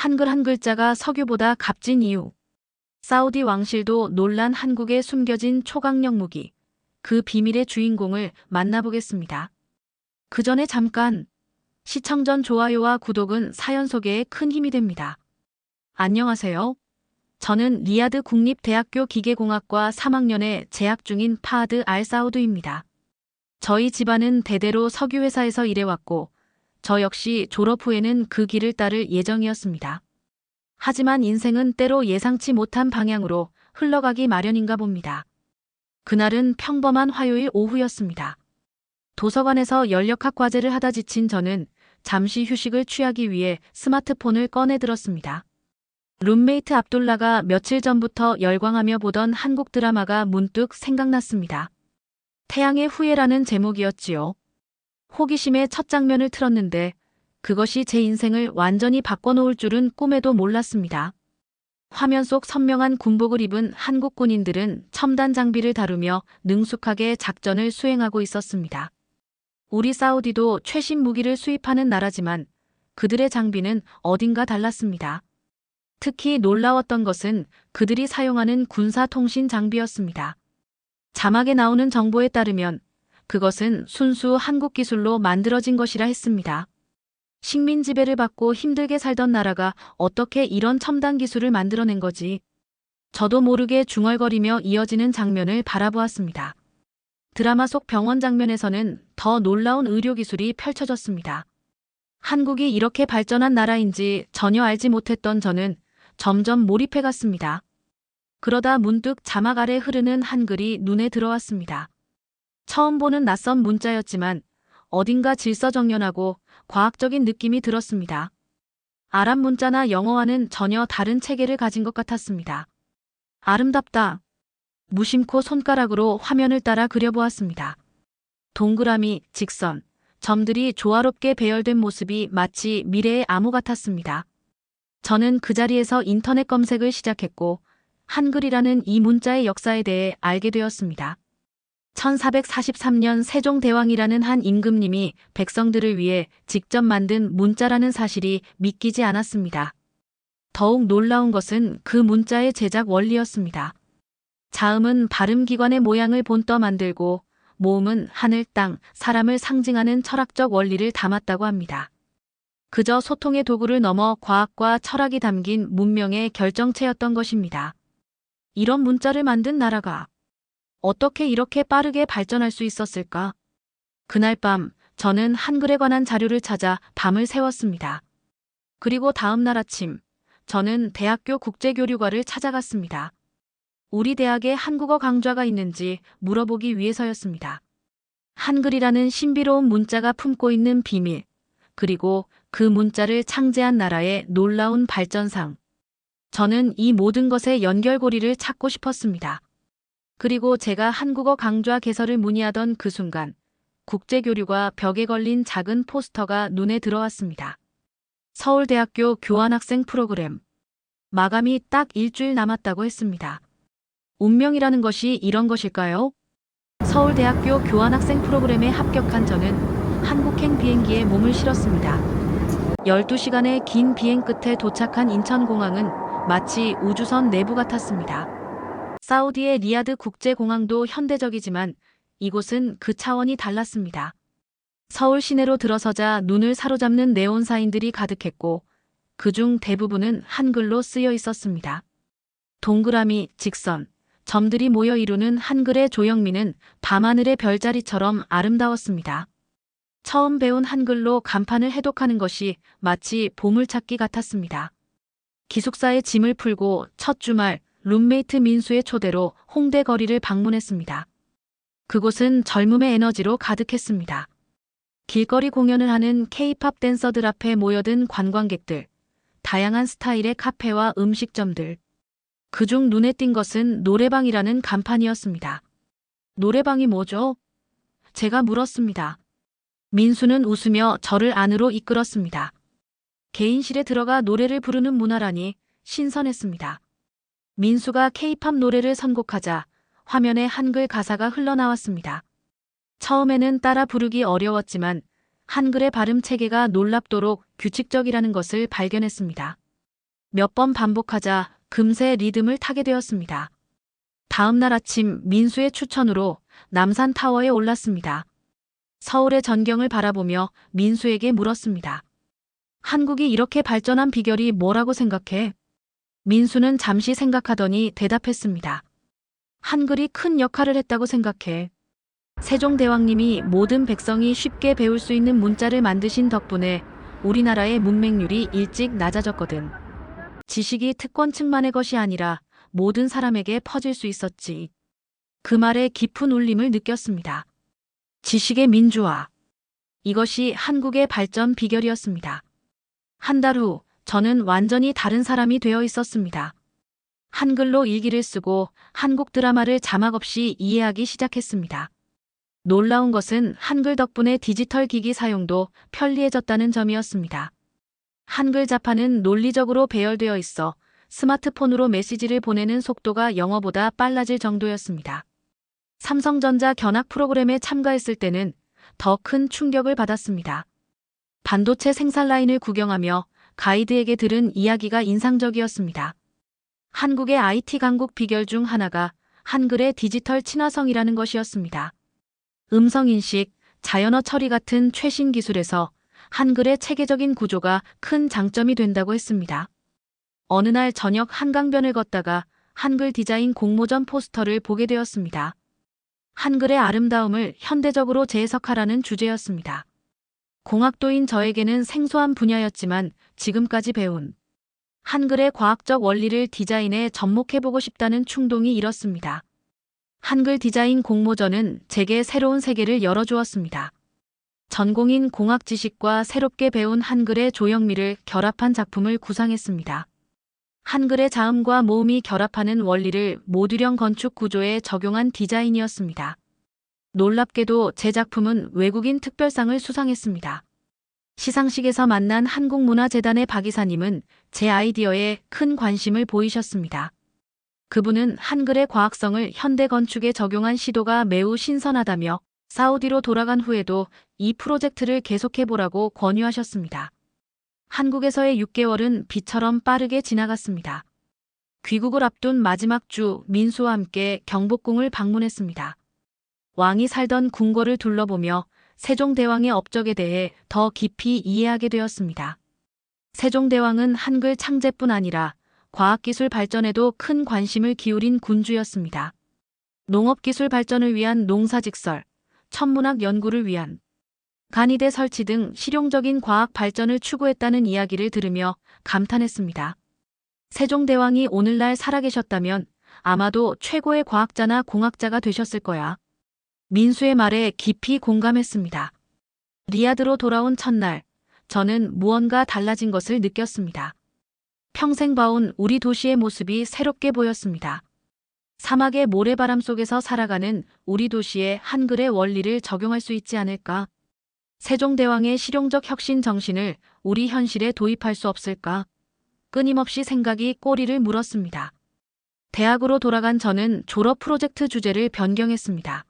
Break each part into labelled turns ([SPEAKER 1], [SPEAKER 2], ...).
[SPEAKER 1] 한글 한 글자가 석유보다 값진 이유. 사우디 왕실도 놀란 한국에 숨겨진 초강력 무기. 그 비밀의 주인공을 만나보겠습니다. 그 전에 잠깐, 시청 전 좋아요와 구독은 사연 소개에 큰 힘이 됩니다. 안녕하세요. 저는 리야드 국립대학교 기계공학과 3학년에 재학 중인 파하드 알사우드입니다. 저희 집안은 대대로 석유회사에서 일해왔고, 저 역시 졸업 후에는 그 길을 따를 예정이었습니다. 하지만 인생은 때로 예상치 못한 방향으로 흘러가기 마련인가 봅니다. 그날은 평범한 화요일 오후였습니다. 도서관에서 연력학 과제를 하다 지친 저는 잠시 휴식을 취하기 위해 스마트폰을 꺼내 들었습니다. 룸메이트 압둘라가 며칠 전부터 열광하며 보던 한국 드라마가 문득 생각났습니다. 태양의 후예라는 제목이었지요. 호기심에 첫 장면을 틀었는데 그것이 제 인생을 완전히 바꿔놓을 줄은 꿈에도 몰랐습니다. 화면 속 선명한 군복을 입은 한국 군인들은 첨단 장비를 다루며 능숙하게 작전을 수행하고 있었습니다. 우리 사우디도 최신 무기를 수입하는 나라지만 그들의 장비는 어딘가 달랐습니다. 특히 놀라웠던 것은 그들이 사용하는 군사통신 장비였습니다. 자막에 나오는 정보에 따르면 그것은 순수 한국 기술로 만들어진 것이라 했습니다. 식민 지배를 받고 힘들게 살던 나라가 어떻게 이런 첨단 기술을 만들어낸 거지? 저도 모르게 중얼거리며 이어지는 장면을 바라보았습니다. 드라마 속 병원 장면에서는 더 놀라운 의료기술이 펼쳐졌습니다. 한국이 이렇게 발전한 나라인지 전혀 알지 못했던 저는 점점 몰입해갔습니다. 그러다 문득 자막 아래 흐르는 한글이 눈에 들어왔습니다. 처음 보는 낯선 문자였지만 어딘가 질서정연하고 과학적인 느낌이 들었습니다. 아랍 문자나 영어와는 전혀 다른 체계를 가진 것 같았습니다. 아름답다. 무심코 손가락으로 화면을 따라 그려보았습니다. 동그라미, 직선, 점들이 조화롭게 배열된 모습이 마치 미래의 암호 같았습니다. 저는 그 자리에서 인터넷 검색을 시작했고 한글이라는 이 문자의 역사에 대해 알게 되었습니다. 1443년 세종대왕이라는 한 임금님이 백성들을 위해 직접 만든 문자라는 사실이 믿기지 않았습니다. 더욱 놀라운 것은 그 문자의 제작 원리였습니다. 자음은 발음기관의 모양을 본떠 만들고 모음은 하늘, 땅, 사람을 상징하는 철학적 원리를 담았다고 합니다. 그저 소통의 도구를 넘어 과학과 철학이 담긴 문명의 결정체였던 것입니다. 이런 문자를 만든 나라가 어떻게 이렇게 빠르게 발전할 수 있었을까? 그날 밤 저는 한글에 관한 자료를 찾아 밤을 새웠습니다. 그리고 다음 날 아침 저는 대학교 국제교류과를 찾아갔습니다. 우리 대학에 한국어 강좌가 있는지 물어보기 위해서였습니다. 한글이라는 신비로운 문자가 품고 있는 비밀, 그리고 그 문자를 창제한 나라의 놀라운 발전상. 저는 이 모든 것의 연결고리를 찾고 싶었습니다. 그리고 제가 한국어 강좌 개설을 문의하던 그 순간 국제교류과 벽에 걸린 작은 포스터가 눈에 들어왔습니다. 서울대학교 교환학생 프로그램. 마감이 딱 일주일 남았다고 했습니다. 운명이라는 것이 이런 것일까요? 서울대학교 교환학생 프로그램에 합격한 저는 한국행 비행기에 몸을 실었습니다. 12시간의 긴 비행 끝에 도착한 인천공항은 마치 우주선 내부 같았습니다. 사우디의 리야드 국제공항도 현대적이지만 이곳은 그 차원이 달랐습니다. 서울 시내로 들어서자 눈을 사로잡는 네온 사인들이 가득했고 그중 대부분은 한글로 쓰여 있었습니다. 동그라미, 직선, 점들이 모여 이루는 한글의 조형미는 밤하늘의 별자리처럼 아름다웠습니다. 처음 배운 한글로 간판을 해독하는 것이 마치 보물찾기 같았습니다. 기숙사에 짐을 풀고 첫 주말 룸메이트 민수의 초대로 홍대 거리를 방문했습니다. 그곳은 젊음의 에너지로 가득했습니다. 길거리 공연을 하는 K-팝 댄서들 앞에 모여든 관광객들, 다양한 스타일의 카페와 음식점들. 그중 눈에 띈 것은 노래방이라는 간판이었습니다. 노래방이 뭐죠? 제가 물었습니다. 민수는 웃으며 저를 안으로 이끌었습니다. 개인실에 들어가 노래를 부르는 문화라니 신선했습니다. 민수가 K-팝 노래를 선곡하자 화면에 한글 가사가 흘러나왔습니다. 처음에는 따라 부르기 어려웠지만 한글의 발음 체계가 놀랍도록 규칙적이라는 것을 발견했습니다. 몇 번 반복하자 금세 리듬을 타게 되었습니다. 다음 날 아침 민수의 추천으로 남산타워에 올랐습니다. 서울의 전경을 바라보며 민수에게 물었습니다. 한국이 이렇게 발전한 비결이 뭐라고 생각해? 민수는 잠시 생각하더니 대답했습니다. 한글이 큰 역할을 했다고 생각해. 세종대왕님이 모든 백성이 쉽게 배울 수 있는 문자를 만드신 덕분에 우리나라의 문맹률이 일찍 낮아졌거든. 지식이 특권층만의 것이 아니라 모든 사람에게 퍼질 수 있었지. 그 말에 깊은 울림을 느꼈습니다. 지식의 민주화. 이것이 한국의 발전 비결이었습니다. 한 달 후 저는 완전히 다른 사람이 되어 있었습니다. 한글로 일기를 쓰고 한국 드라마를 자막 없이 이해하기 시작했습니다. 놀라운 것은 한글 덕분에 디지털 기기 사용도 편리해졌다는 점이었습니다. 한글 자판은 논리적으로 배열되어 있어 스마트폰으로 메시지를 보내는 속도가 영어보다 빨라질 정도였습니다. 삼성전자 견학 프로그램에 참가했을 때는 더 큰 충격을 받았습니다. 반도체 생산 라인을 구경하며 가이드에게 들은 이야기가 인상적이었습니다. 한국의 IT 강국 비결 중 하나가 한글의 디지털 친화성이라는 것이었습니다. 음성인식, 자연어 처리 같은 최신 기술에서 한글의 체계적인 구조가 큰 장점이 된다고 했습니다. 어느 날 저녁 한강변을 걷다가 한글 디자인 공모전 포스터를 보게 되었습니다. 한글의 아름다움을 현대적으로 재해석하라는 주제였습니다. 공학도인 저에게는 생소한 분야였지만 지금까지 배운 한글의 과학적 원리를 디자인에 접목해보고 싶다는 충동이 일었습니다. 한글 디자인 공모전은 제게 새로운 세계를 열어주었습니다. 전공인 공학 지식과 새롭게 배운 한글의 조형미를 결합한 작품을 구상했습니다. 한글의 자음과 모음이 결합하는 원리를 모듈형 건축 구조에 적용한 디자인이었습니다. 놀랍게도 제 작품은 외국인 특별상을 수상했습니다. 시상식에서 만난 한국문화재단의 박 이사님은 제 아이디어에 큰 관심을 보이셨습니다. 그분은 한글의 과학성을 현대 건축에 적용한 시도가 매우 신선하다며 사우디로 돌아간 후에도 이 프로젝트를 계속해보라고 권유하셨습니다. 한국에서의 6개월은 비처럼 빠르게 지나갔습니다. 귀국을 앞둔 마지막 주 민수와 함께 경복궁을 방문했습니다. 왕이 살던 궁궐을 둘러보며 세종대왕의 업적에 대해 더 깊이 이해하게 되었습니다. 세종대왕은 한글 창제뿐 아니라 과학기술 발전에도 큰 관심을 기울인 군주였습니다. 농업기술 발전을 위한 농사직설, 천문학 연구를 위한 간이대 설치 등 실용적인 과학 발전을 추구했다는 이야기를 들으며 감탄했습니다. 세종대왕이 오늘날 살아계셨다면 아마도 최고의 과학자나 공학자가 되셨을 거야. 민수의 말에 깊이 공감했습니다. 리야드로 돌아온 첫날, 저는 무언가 달라진 것을 느꼈습니다. 평생 봐온 우리 도시의 모습이 새롭게 보였습니다. 사막의 모래바람 속에서 살아가는 우리 도시에 한글의 원리를 적용할 수 있지 않을까? 세종대왕의 실용적 혁신 정신을 우리 현실에 도입할 수 없을까? 끊임없이 생각이 꼬리를 물었습니다. 대학으로 돌아간 저는 졸업 프로젝트 주제를 변경했습니다.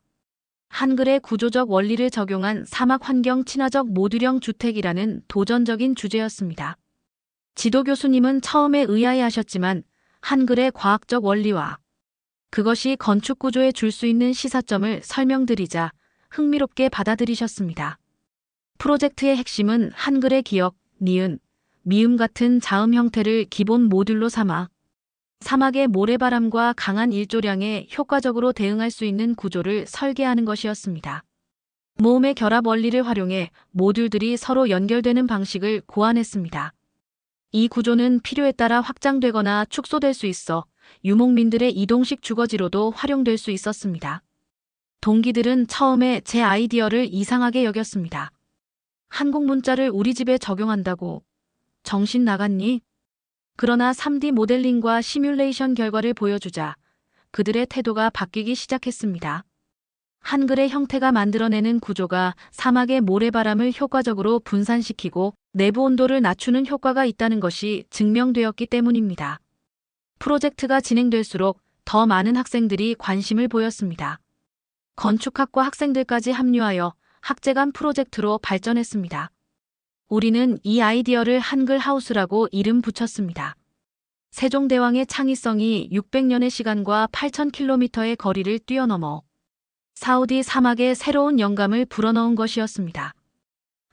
[SPEAKER 1] 한글의 구조적 원리를 적용한 사막 환경 친화적 모듈형 주택이라는 도전적인 주제였습니다. 지도 교수님은 처음에 의아해하셨지만 한글의 과학적 원리와 그것이 건축 구조에 줄 수 있는 시사점을 설명드리자 흥미롭게 받아들이셨습니다. 프로젝트의 핵심은 한글의 기역, 니은, 미음 같은 자음 형태를 기본 모듈로 삼아 사막의 모래바람과 강한 일조량에 효과적으로 대응할 수 있는 구조를 설계하는 것이었습니다. 모음의 결합 원리를 활용해 모듈들이 서로 연결되는 방식을 고안했습니다. 이 구조는 필요에 따라 확장되거나 축소될 수 있어 유목민들의 이동식 주거지로도 활용될 수 있었습니다. 동기들은 처음에 제 아이디어를 이상하게 여겼습니다. 한국 문자를 우리 집에 적용한다고 정신 나갔니? 그러나 3D 모델링과 시뮬레이션 결과를 보여주자 그들의 태도가 바뀌기 시작했습니다. 한글의 형태가 만들어내는 구조가 사막의 모래바람을 효과적으로 분산시키고 내부 온도를 낮추는 효과가 있다는 것이 증명되었기 때문입니다. 프로젝트가 진행될수록 더 많은 학생들이 관심을 보였습니다. 건축학과 학생들까지 합류하여 학제간 프로젝트로 발전했습니다. 우리는 이 아이디어를 한글 하우스라고 이름 붙였습니다. 세종대왕의 창의성이 600년의 시간과 8,000km의 거리를 뛰어넘어 사우디 사막에 새로운 영감을 불어넣은 것이었습니다.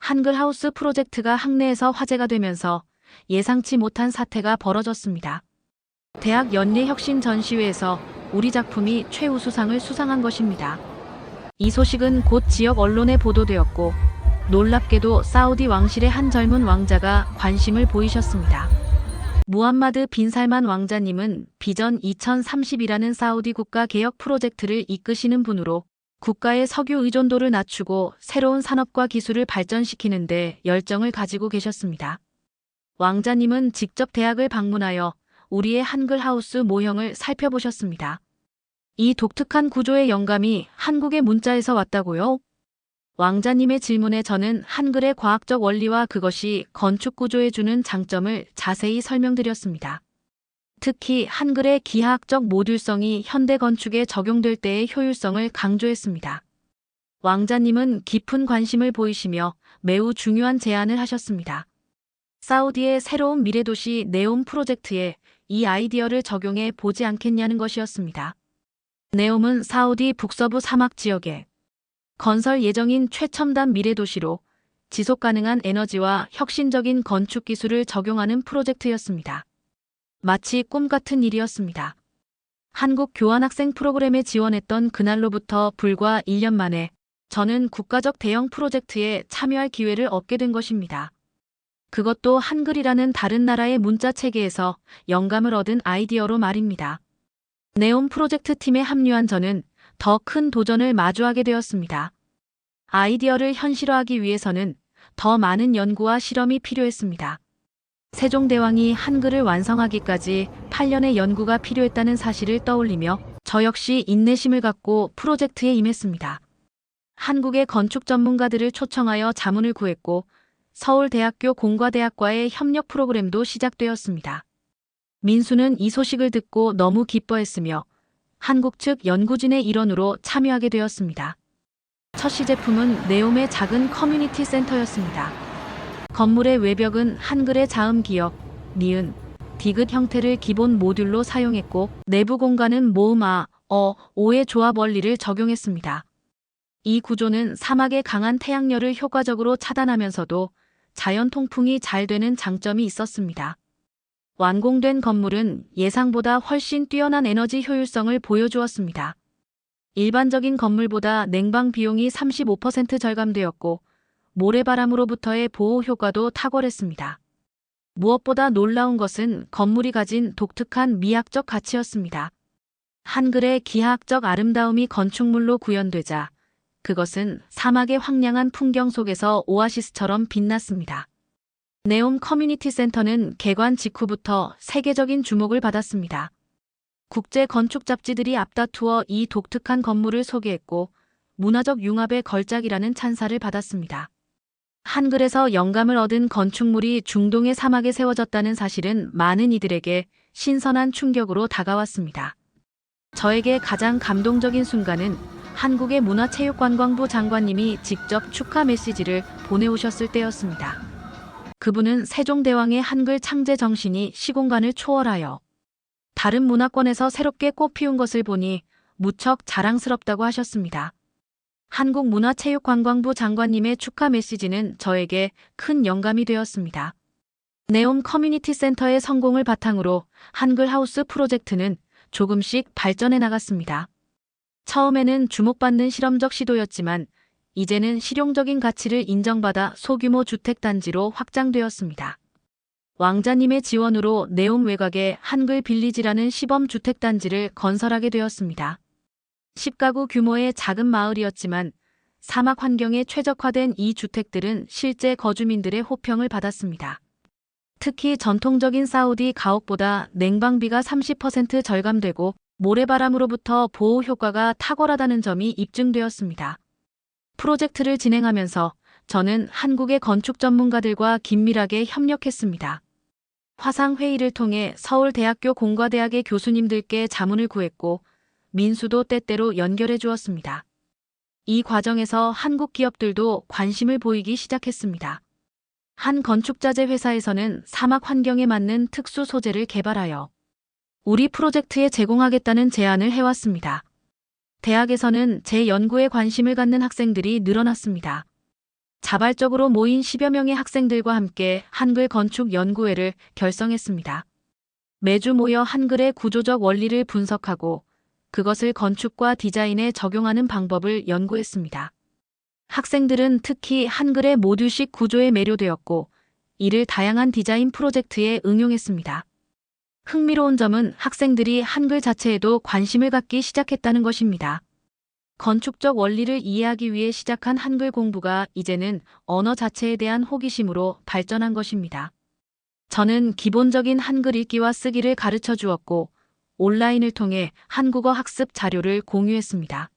[SPEAKER 1] 한글하우스 프로젝트가 학내에서 화제가 되면서 예상치 못한 사태가 벌어졌습니다. 대학 연례혁신 전시회에서 우리 작품이 최우수상을 수상한 것입니다. 이 소식은 곧 지역 언론에 보도되었고 놀랍게도 사우디 왕실의 한 젊은 왕자가 관심을 보이셨습니다. 무함마드 빈 살만 왕자님은 비전 2030이라는 사우디 국가 개혁 프로젝트를 이끄시는 분으로 국가의 석유 의존도를 낮추고 새로운 산업과 기술을 발전시키는 데 열정을 가지고 계셨습니다. 왕자님은 직접 대학을 방문하여 우리의 한글하우스 모형을 살펴보셨습니다. 이 독특한 구조의 영감이 한국의 문자에서 왔다고요? 왕자님의 질문에 저는 한글의 과학적 원리와 그것이 건축 구조에 주는 장점을 자세히 설명드렸습니다. 특히 한글의 기하학적 모듈성이 현대 건축에 적용될 때의 효율성을 강조했습니다. 왕자님은 깊은 관심을 보이시며 매우 중요한 제안을 하셨습니다. 사우디의 새로운 미래도시 네옴 프로젝트에 이 아이디어를 적용해 보지 않겠냐는 것이었습니다. 네옴은 사우디 북서부 사막 지역에 건설 예정인 최첨단 미래도시로 지속가능한 에너지와 혁신적인 건축 기술을 적용하는 프로젝트였습니다. 마치 꿈 같은 일이었습니다. 한국 교환학생 프로그램에 지원했던 그날로부터 불과 1년 만에 저는 국가적 대형 프로젝트에 참여할 기회를 얻게 된 것입니다. 그것도 한글이라는 다른 나라의 문자 체계에서 영감을 얻은 아이디어로 말입니다. 네옴 프로젝트 팀에 합류한 저는 더 큰 도전을 마주하게 되었습니다. 아이디어를 현실화하기 위해서는 더 많은 연구와 실험이 필요했습니다. 세종대왕이 한글을 완성하기까지 8년의 연구가 필요했다는 사실을 떠올리며 저 역시 인내심을 갖고 프로젝트에 임했습니다. 한국의 건축 전문가들을 초청하여 자문을 구했고 서울대학교 공과대학과의 협력 프로그램도 시작되었습니다. 민수는 이 소식을 듣고 너무 기뻐했으며 한국 측 연구진의 일원으로 참여하게 되었습니다. 첫 시제품은 네옴의 작은 커뮤니티 센터였습니다. 건물의 외벽은 한글의 자음 기역, 니은, 디귿 형태를 기본 모듈로 사용했고 내부 공간은 모음 오의 조합 원리를 적용했습니다. 이 구조는 사막의 강한 태양열을 효과적으로 차단하면서도 자연 통풍이 잘 되는 장점이 있었습니다. 완공된 건물은 예상보다 훨씬 뛰어난 에너지 효율성을 보여주었습니다. 일반적인 건물보다 냉방 비용이 35% 절감되었고 모래바람으로부터의 보호 효과도 탁월했습니다. 무엇보다 놀라운 것은 건물이 가진 독특한 미학적 가치였습니다. 한글의 기하학적 아름다움이 건축물로 구현되자 그것은 사막의 황량한 풍경 속에서 오아시스처럼 빛났습니다. 네옴 커뮤니티 센터는 개관 직후부터 세계적인 주목을 받았습니다. 국제 건축 잡지들이 앞다투어 이 독특한 건물을 소개했고 문화적 융합의 걸작이라는 찬사를 받았습니다. 한글에서 영감을 얻은 건축물이 중동의 사막에 세워졌다는 사실은 많은 이들에게 신선한 충격으로 다가왔습니다. 저에게 가장 감동적인 순간은 한국의 문화체육관광부 장관님이 직접 축하 메시지를 보내오셨을 때였습니다. 그분은 세종대왕의 한글 창제 정신이 시공간을 초월하여 다른 문화권에서 새롭게 꽃피운 것을 보니 무척 자랑스럽다고 하셨습니다. 한국문화체육관광부 장관님의 축하 메시지는 저에게 큰 영감이 되었습니다. 네옴 커뮤니티 센터의 성공을 바탕으로 한글하우스 프로젝트는 조금씩 발전해 나갔습니다. 처음에는 주목받는 실험적 시도였지만 이제는 실용적인 가치를 인정받아 소규모 주택단지로 확장되었습니다. 왕자님의 지원으로 네옴 외곽에 한글 빌리지라는 시범 주택단지를 건설하게 되었습니다. 10가구 규모의 작은 마을이었지만 사막 환경에 최적화된 이 주택들은 실제 거주민들의 호평을 받았습니다. 특히 전통적인 사우디 가옥보다 냉방비가 30% 절감되고 모래바람으로부터 보호 효과가 탁월하다는 점이 입증되었습니다. 프로젝트를 진행하면서 저는 한국의 건축 전문가들과 긴밀하게 협력했습니다. 화상회의를 통해 서울대학교 공과대학의 교수님들께 자문을 구했고 민수도 때때로 연결해 주었습니다. 이 과정에서 한국 기업들도 관심을 보이기 시작했습니다. 한 건축자재 회사에서는 사막 환경에 맞는 특수 소재를 개발하여 우리 프로젝트에 제공하겠다는 제안을 해왔습니다. 대학에서는 제 연구에 관심을 갖는 학생들이 늘어났습니다. 자발적으로 모인 10여 명의 학생들과 함께 한글 건축 연구회를 결성했습니다. 매주 모여 한글의 구조적 원리를 분석하고 그것을 건축과 디자인에 적용하는 방법을 연구했습니다. 학생들은 특히 한글의 모듈식 구조에 매료되었고 이를 다양한 디자인 프로젝트에 응용했습니다. 흥미로운 점은 학생들이 한글 자체에도 관심을 갖기 시작했다는 것입니다. 건축적 원리를 이해하기 위해 시작한 한글 공부가 이제는 언어 자체에 대한 호기심으로 발전한 것입니다. 저는 기본적인 한글 읽기와 쓰기를 가르쳐 주었고 온라인을 통해 한국어 학습 자료를 공유했습니다.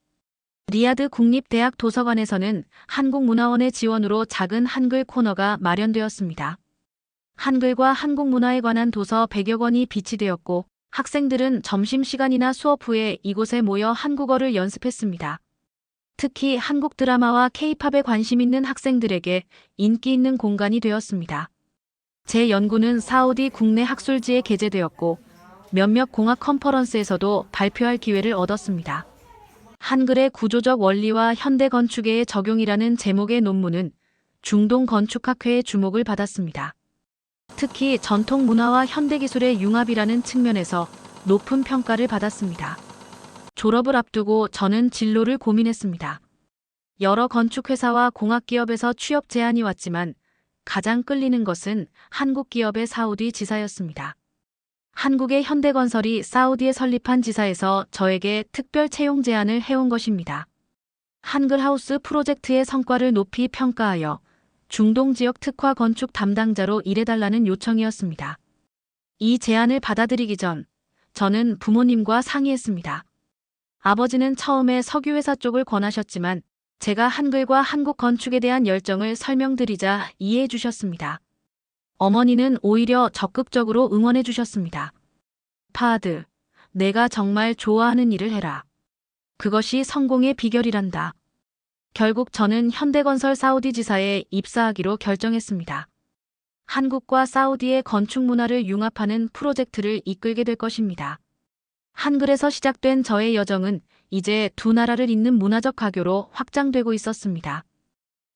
[SPEAKER 1] 리야드 국립대학 도서관에서는 한국문화원의 지원으로 작은 한글 코너가 마련되었습니다. 한글과 한국 문화에 관한 도서 100여 권이 비치되었고 학생들은 점심시간이나 수업 후에 이곳에 모여 한국어를 연습했습니다. 특히 한국 드라마와 K-팝에 관심 있는 학생들에게 인기 있는 공간이 되었습니다. 제 연구는 사우디 국내 학술지에 게재되었고 몇몇 공학 컨퍼런스에서도 발표할 기회를 얻었습니다. 한글의 구조적 원리와 현대 건축의 적용이라는 제목의 논문은 중동 건축학회의 주목을 받았습니다. 특히 전통 문화와 현대 기술의 융합이라는 측면에서 높은 평가를 받았습니다. 졸업을 앞두고 저는 진로를 고민했습니다. 여러 건축회사와 공학기업에서 취업 제안이 왔지만 가장 끌리는 것은 한국 기업의 사우디 지사였습니다. 한국의 현대건설이 사우디에 설립한 지사에서 저에게 특별 채용 제안을 해온 것입니다. 한글하우스 프로젝트의 성과를 높이 평가하여 중동 지역 특화 건축 담당자로 일해달라는 요청이었습니다. 이 제안을 받아들이기 전 저는 부모님과 상의했습니다. 아버지는 처음에 석유회사 쪽을 권하셨지만 제가 한글과 한국 건축에 대한 열정을 설명드리자 이해해 주셨습니다. 어머니는 오히려 적극적으로 응원해 주셨습니다. 파드, 내가 정말 좋아하는 일을 해라. 그것이 성공의 비결이란다. 결국 저는 현대건설 사우디 지사에 입사하기로 결정했습니다. 한국과 사우디의 건축 문화를 융합하는 프로젝트를 이끌게 될 것입니다. 한글에서 시작된 저의 여정은 이제 두 나라를 잇는 문화적 가교로 확장되고 있었습니다.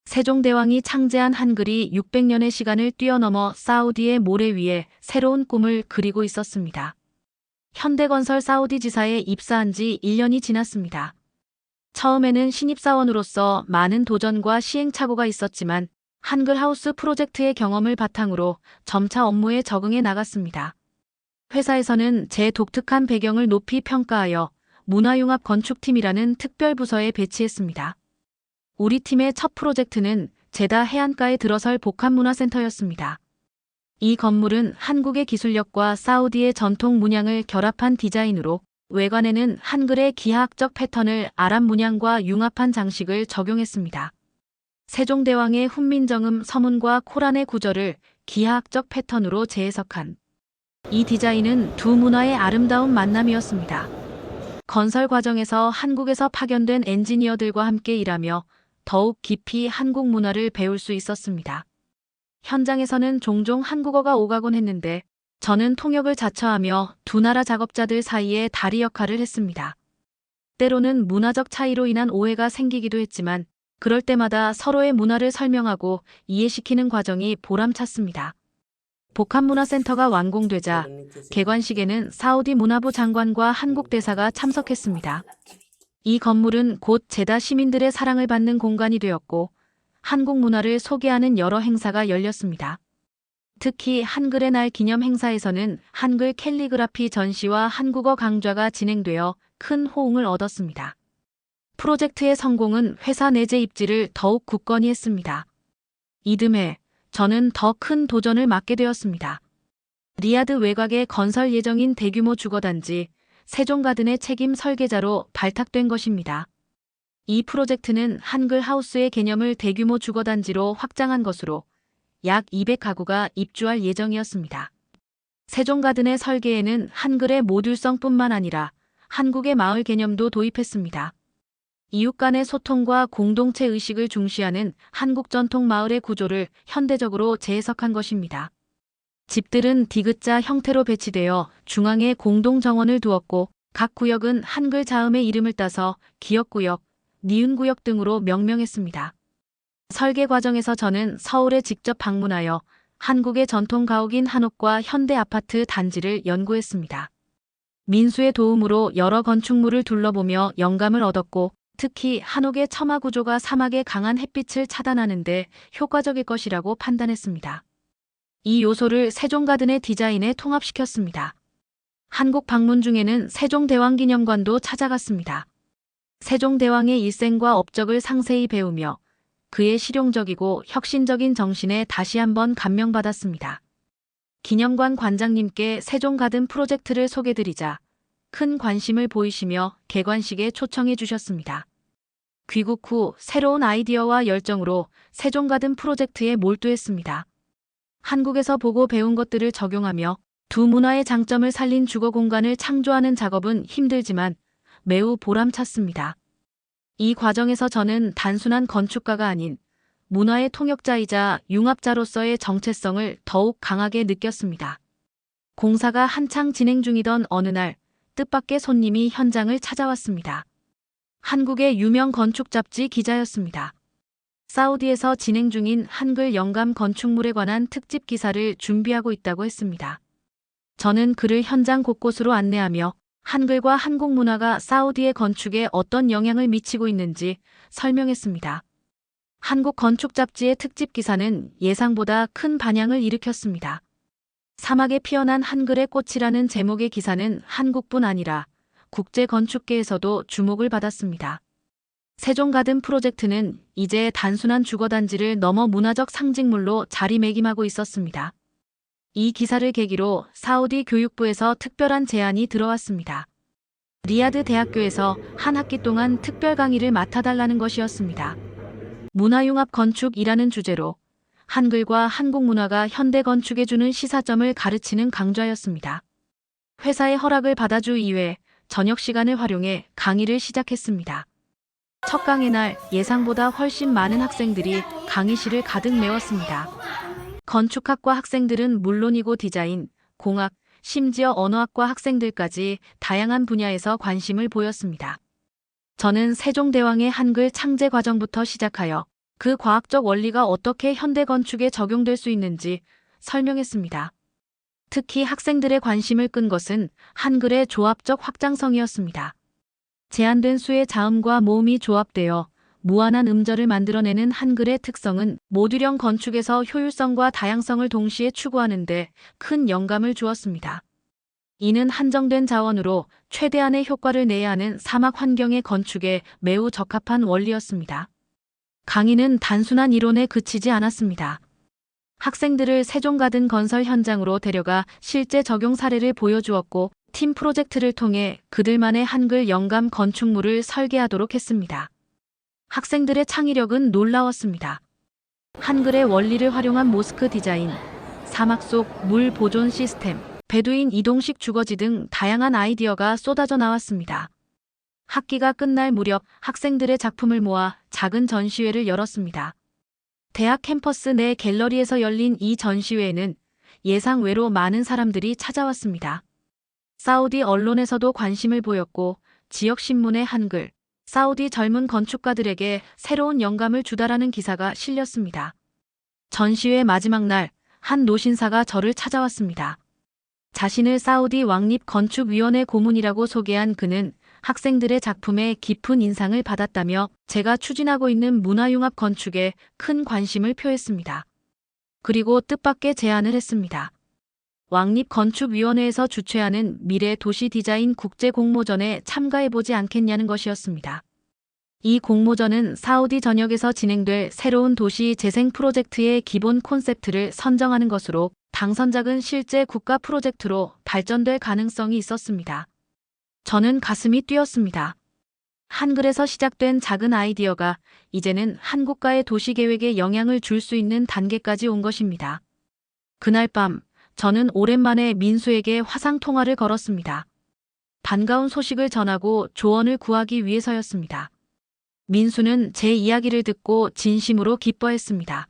[SPEAKER 1] 세종대왕이 창제한 한글이 600년의 시간을 뛰어넘어 사우디의 모래 위에 새로운 꿈을 그리고 있었습니다. 현대건설 사우디 지사에 입사한 지 1년이 지났습니다. 처음에는 신입사원으로서 많은 도전과 시행착오가 있었지만 한글하우스 프로젝트의 경험을 바탕으로 점차 업무에 적응해 나갔습니다. 회사에서는 제 독특한 배경을 높이 평가하여 문화융합 건축팀이라는 특별부서에 배치했습니다. 우리 팀의 첫 프로젝트는 제다 해안가에 들어설 복합문화센터였습니다. 이 건물은 한국의 기술력과 사우디의 전통 문양을 결합한 디자인으로 외관에는 한글의 기하학적 패턴을 아랍 문양과 융합한 장식을 적용했습니다. 세종대왕의 훈민정음 서문과 코란의 구절을 기하학적 패턴으로 재해석한 이 디자인은 두 문화의 아름다운 만남이었습니다. 건설 과정에서 한국에서 파견된 엔지니어들과 함께 일하며 더욱 깊이 한국 문화를 배울 수 있었습니다. 현장에서는 종종 한국어가 오가곤 했는데 저는 통역을 자처하며 두 나라 작업자들 사이에 다리 역할을 했습니다. 때로는 문화적 차이로 인한 오해가 생기기도 했지만 그럴 때마다 서로의 문화를 설명하고 이해시키는 과정이 보람찼습니다. 복합문화센터가 완공되자 개관식에는 사우디 문화부 장관과 한국 대사가 참석했습니다. 이 건물은 곧 제다 시민들의 사랑을 받는 공간이 되었고 한국 문화를 소개하는 여러 행사가 열렸습니다. 특히 한글의 날 기념 행사에서는 한글 캘리그라피 전시와 한국어 강좌가 진행되어 큰 호응을 얻었습니다. 프로젝트의 성공은 회사 내재 입지를 더욱 굳건히 했습니다. 이듬해 저는 더 큰 도전을 맡게 되었습니다. 리야드 외곽에 건설 예정인 대규모 주거단지 세종가든의 책임 설계자로 발탁된 것입니다. 이 프로젝트는 한글 하우스의 개념을 대규모 주거단지로 확장한 것으로 약 200가구가 입주할 예정이었습니다. 세종가든의 설계에는 한글의 모듈성뿐만 아니라 한국의 마을 개념도 도입했습니다. 이웃 간의 소통과 공동체 의식을 중시하는 한국 전통 마을의 구조를 현대적으로 재해석한 것입니다. 집들은 디귿자 형태로 배치되어 중앙에 공동 정원을 두었고 각 구역은 한글 자음의 이름을 따서 기역구역, 니은구역 등으로 명명했습니다. 설계 과정에서 저는 서울에 직접 방문하여 한국의 전통 가옥인 한옥과 현대 아파트 단지를 연구했습니다. 민수의 도움으로 여러 건축물을 둘러보며 영감을 얻었고 특히 한옥의 처마 구조가 사막의 강한 햇빛을 차단하는 데 효과적일 것이라고 판단했습니다. 이 요소를 세종가든의 디자인에 통합시켰습니다. 한국 방문 중에는 세종대왕기념관도 찾아갔습니다. 세종대왕의 일생과 업적을 상세히 배우며 그의 실용적이고 혁신적인 정신에 다시 한번 감명받았습니다. 기념관 관장님께 세종가든 프로젝트를 소개드리자 큰 관심을 보이시며 개관식에 초청해 주셨습니다. 귀국 후 새로운 아이디어와 열정으로 세종가든 프로젝트에 몰두했습니다. 한국에서 보고 배운 것들을 적용하며 두 문화의 장점을 살린 주거 공간을 창조하는 작업은 힘들지만 매우 보람찼습니다. 이 과정에서 저는 단순한 건축가가 아닌 문화의 통역자이자 융합자로서의 정체성을 더욱 강하게 느꼈습니다. 공사가 한창 진행 중이던 어느 날 뜻밖의 손님이 현장을 찾아왔습니다. 한국의 유명 건축 잡지 기자였습니다. 사우디에서 진행 중인 한글 영감 건축물에 관한 특집 기사를 준비하고 있다고 했습니다. 저는 그를 현장 곳곳으로 안내하며 한글과 한국 문화가 사우디의 건축에 어떤 영향을 미치고 있는지 설명했습니다. 한국 건축 잡지의 특집 기사는 예상보다 큰 반향을 일으켰습니다. 사막에 피어난 한글의 꽃이라는 제목의 기사는 한국뿐 아니라 국제 건축계에서도 주목을 받았습니다. 세종가든 프로젝트는 이제 단순한 주거단지를 넘어 문화적 상징물로 자리매김하고 있었습니다. 이 기사를 계기로 사우디 교육부에서 특별한 제안이 들어왔습니다. 리야드 대학교에서 한 학기 동안 특별 강의를 맡아달라는 것이었습니다. 문화융합 건축이라는 주제로 한글과 한국 문화가 현대 건축에 주는 시사점을 가르치는 강좌였습니다. 회사의 허락을 받아주 이외 저녁 시간을 활용해 강의를 시작했습니다. 첫 강의 날 예상보다 훨씬 많은 학생들이 강의실을 가득 메웠습니다. 건축학과 학생들은 물론이고 디자인, 공학, 심지어 언어학과 학생들까지 다양한 분야에서 관심을 보였습니다. 저는 세종대왕의 한글 창제 과정부터 시작하여 그 과학적 원리가 어떻게 현대 건축에 적용될 수 있는지 설명했습니다. 특히 학생들의 관심을 끈 것은 한글의 조합적 확장성이었습니다. 제한된 수의 자음과 모음이 조합되어 무한한 음절을 만들어내는 한글의 특성은 모듈형 건축에서 효율성과 다양성을 동시에 추구하는 데 큰 영감을 주었습니다. 이는 한정된 자원으로 최대한의 효과를 내야 하는 사막 환경의 건축에 매우 적합한 원리였습니다. 강의는 단순한 이론에 그치지 않았습니다. 학생들을 세종가든 건설 현장으로 데려가 실제 적용 사례를 보여주었고 팀 프로젝트를 통해 그들만의 한글 영감 건축물을 설계하도록 했습니다. 학생들의 창의력은 놀라웠습니다. 한글의 원리를 활용한 모스크 디자인, 사막 속 물 보존 시스템, 베두인 이동식 주거지 등 다양한 아이디어가 쏟아져 나왔습니다. 학기가 끝날 무렵 학생들의 작품을 모아 작은 전시회를 열었습니다. 대학 캠퍼스 내 갤러리에서 열린 이 전시회에는 예상 외로 많은 사람들이 찾아왔습니다. 사우디 언론에서도 관심을 보였고 지역 신문의 한글, 사우디 젊은 건축가들에게 새로운 영감을 주다라는 기사가 실렸습니다. 전시회 마지막 날 한 노신사가 저를 찾아왔습니다. 자신을 사우디 왕립건축위원회 고문이라고 소개한 그는 학생들의 작품에 깊은 인상을 받았다며 제가 추진하고 있는 문화융합 건축에 큰 관심을 표했습니다. 그리고 뜻밖의 제안을 했습니다. 왕립건축위원회에서 주최하는 미래 도시 디자인 국제 공모전에 참가해보지 않겠냐는 것이었습니다. 이 공모전은 사우디 전역에서 진행될 새로운 도시 재생 프로젝트의 기본 콘셉트를 선정하는 것으로 당선작은 실제 국가 프로젝트로 발전될 가능성이 있었습니다. 저는 가슴이 뛰었습니다. 한글에서 시작된 작은 아이디어가 이제는 한국가의 도시계획에 영향을 줄 수 있는 단계까지 온 것입니다. 그날 밤 저는 오랜만에 민수에게 화상통화를 걸었습니다. 반가운 소식을 전하고 조언을 구하기 위해서였습니다. 민수는 제 이야기를 듣고 진심으로 기뻐했습니다.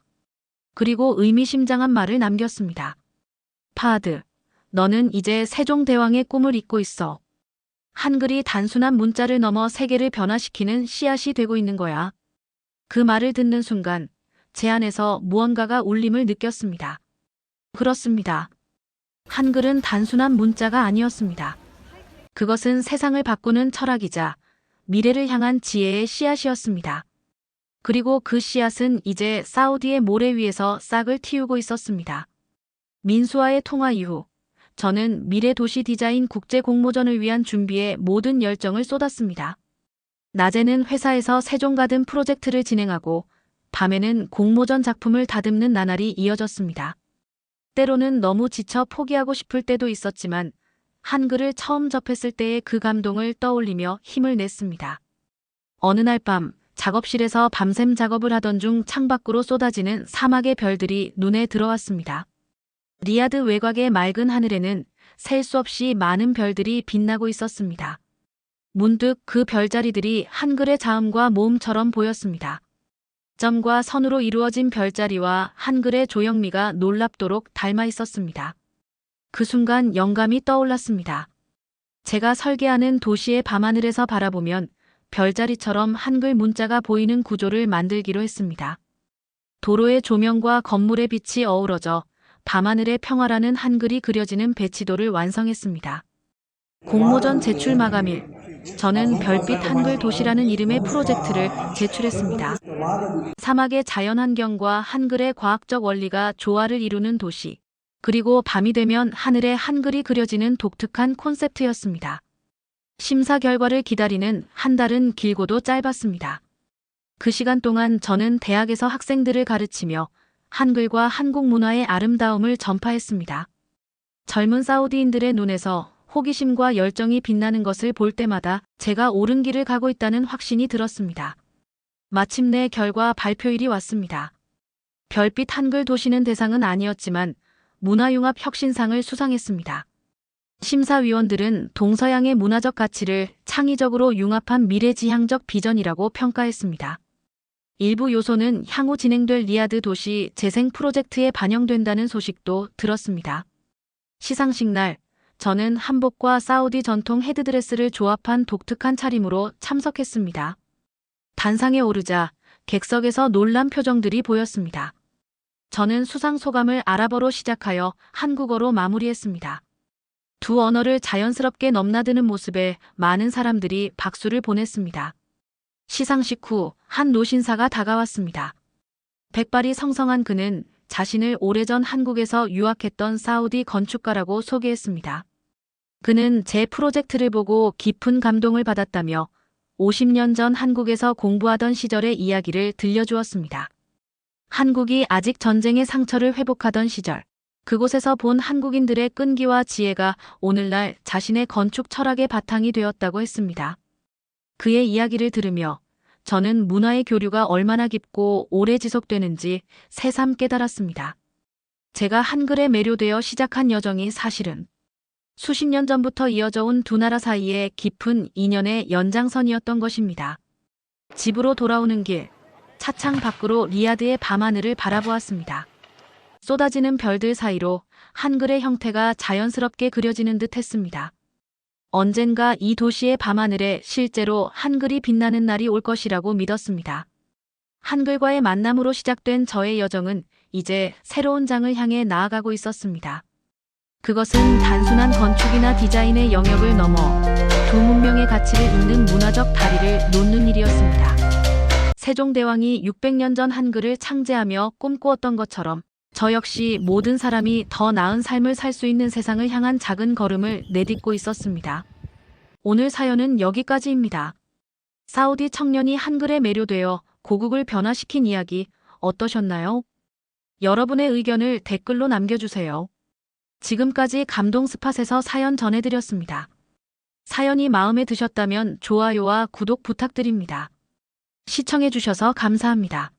[SPEAKER 1] 그리고 의미심장한 말을 남겼습니다. 파드, 너는 이제 세종대왕의 꿈을 잇고 있어. 한글이 단순한 문자를 넘어 세계를 변화시키는 씨앗이 되고 있는 거야. 그 말을 듣는 순간 제 안에서 무언가가 울림을 느꼈습니다. 그렇습니다. 한글은 단순한 문자가 아니었습니다. 그것은 세상을 바꾸는 철학이자 미래를 향한 지혜의 씨앗이었습니다. 그리고 그 씨앗은 이제 사우디의 모래 위에서 싹을 틔우고 있었습니다. 민수와의 통화 이후 저는 미래 도시 디자인 국제 공모전을 위한 준비에 모든 열정을 쏟았습니다. 낮에는 회사에서 세종가든 프로젝트를 진행하고 밤에는 공모전 작품을 다듬는 나날이 이어졌습니다. 때로는 너무 지쳐 포기하고 싶을 때도 있었지만 한글을 처음 접했을 때의 그 감동을 떠올리며 힘을 냈습니다. 어느 날 밤 작업실에서 밤샘 작업을 하던 중 창밖으로 쏟아지는 사막의 별들이 눈에 들어왔습니다. 리야드 외곽의 맑은 하늘에는 셀 수 없이 많은 별들이 빛나고 있었습니다. 문득 그 별자리들이 한글의 자음과 모음처럼 보였습니다. 점과 선으로 이루어진 별자리와 한글의 조형미가 놀랍도록 닮아 있었습니다. 그 순간 영감이 떠올랐습니다. 제가 설계하는 도시의 밤하늘에서 바라보면 별자리처럼 한글 문자가 보이는 구조를 만들기로 했습니다. 도로의 조명과 건물의 빛이 어우러져 밤하늘의 평화라는 한글이 그려지는 배치도를 완성했습니다. 공모전 제출 마감일, 저는 별빛 한글 도시라는 이름의 프로젝트를 제출했습니다. 사막의 자연환경과 한글의 과학적 원리가 조화를 이루는 도시, 그리고 밤이 되면 하늘에 한글이 그려지는 독특한 콘셉트였습니다. 심사 결과를 기다리는 한 달은 길고도 짧았습니다. 그 시간 동안 저는 대학에서 학생들을 가르치며 한글과 한국 문화의 아름다움을 전파했습니다. 젊은 사우디인들의 눈에서 호기심과 열정이 빛나는 것을 볼 때마다 제가 옳은 길을 가고 있다는 확신이 들었습니다. 마침내 결과 발표일이 왔습니다. 별빛 한글 도시는 대상은 아니었지만 문화융합 혁신상을 수상했습니다. 심사위원들은 동서양의 문화적 가치를 창의적으로 융합한 미래지향적 비전이라고 평가했습니다. 일부 요소는 향후 진행될 리야드 도시 재생 프로젝트에 반영된다는 소식도 들었습니다. 시상식 날, 저는 한복과 사우디 전통 헤드드레스를 조합한 독특한 차림으로 참석했습니다. 단상에 오르자 객석에서 놀란 표정들이 보였습니다. 저는 수상 소감을 아랍어로 시작하여 한국어로 마무리했습니다. 두 언어를 자연스럽게 넘나드는 모습에 많은 사람들이 박수를 보냈습니다. 시상식 후 한 노신사가 다가왔습니다. 백발이 성성한 그는 자신을 오래전 한국에서 유학했던 사우디 건축가라고 소개했습니다. 그는 제 프로젝트를 보고 깊은 감동을 받았다며 50년 전 한국에서 공부하던 시절의 이야기를 들려주었습니다. 한국이 아직 전쟁의 상처를 회복하던 시절, 그곳에서 본 한국인들의 끈기와 지혜가 오늘날 자신의 건축 철학의 바탕이 되었다고 했습니다. 그의 이야기를 들으며 저는 문화의 교류가 얼마나 깊고 오래 지속되는지 새삼 깨달았습니다. 제가 한글에 매료되어 시작한 여정이 사실은 수십 년 전부터 이어져 온 두 나라 사이의 깊은 인연의 연장선이었던 것입니다. 집으로 돌아오는 길, 차창 밖으로 리야드의 밤하늘을 바라보았습니다. 쏟아지는 별들 사이로 한글의 형태가 자연스럽게 그려지는 듯 했습니다. 언젠가 이 도시의 밤하늘에 실제로 한글이 빛나는 날이 올 것이라고 믿었습니다. 한글과의 만남으로 시작된 저의 여정은 이제 새로운 장을 향해 나아가고 있었습니다. 그것은 단순한 건축이나 디자인의 영역을 넘어 두 문명의 가치를 잇는 문화적 다리를 놓는 일이었습니다. 세종대왕이 600년 전 한글을 창제하며 꿈꾸었던 것처럼 저 역시 모든 사람이 더 나은 삶을 살 수 있는 세상을 향한 작은 걸음을 내딛고 있었습니다. 오늘 사연은 여기까지입니다. 사우디 청년이 한글에 매료되어 고국을 변화시킨 이야기 어떠셨나요? 여러분의 의견을 댓글로 남겨주세요. 지금까지 감동 스팟에서 사연 전해드렸습니다. 사연이 마음에 드셨다면 좋아요와 구독 부탁드립니다. 시청해주셔서 감사합니다.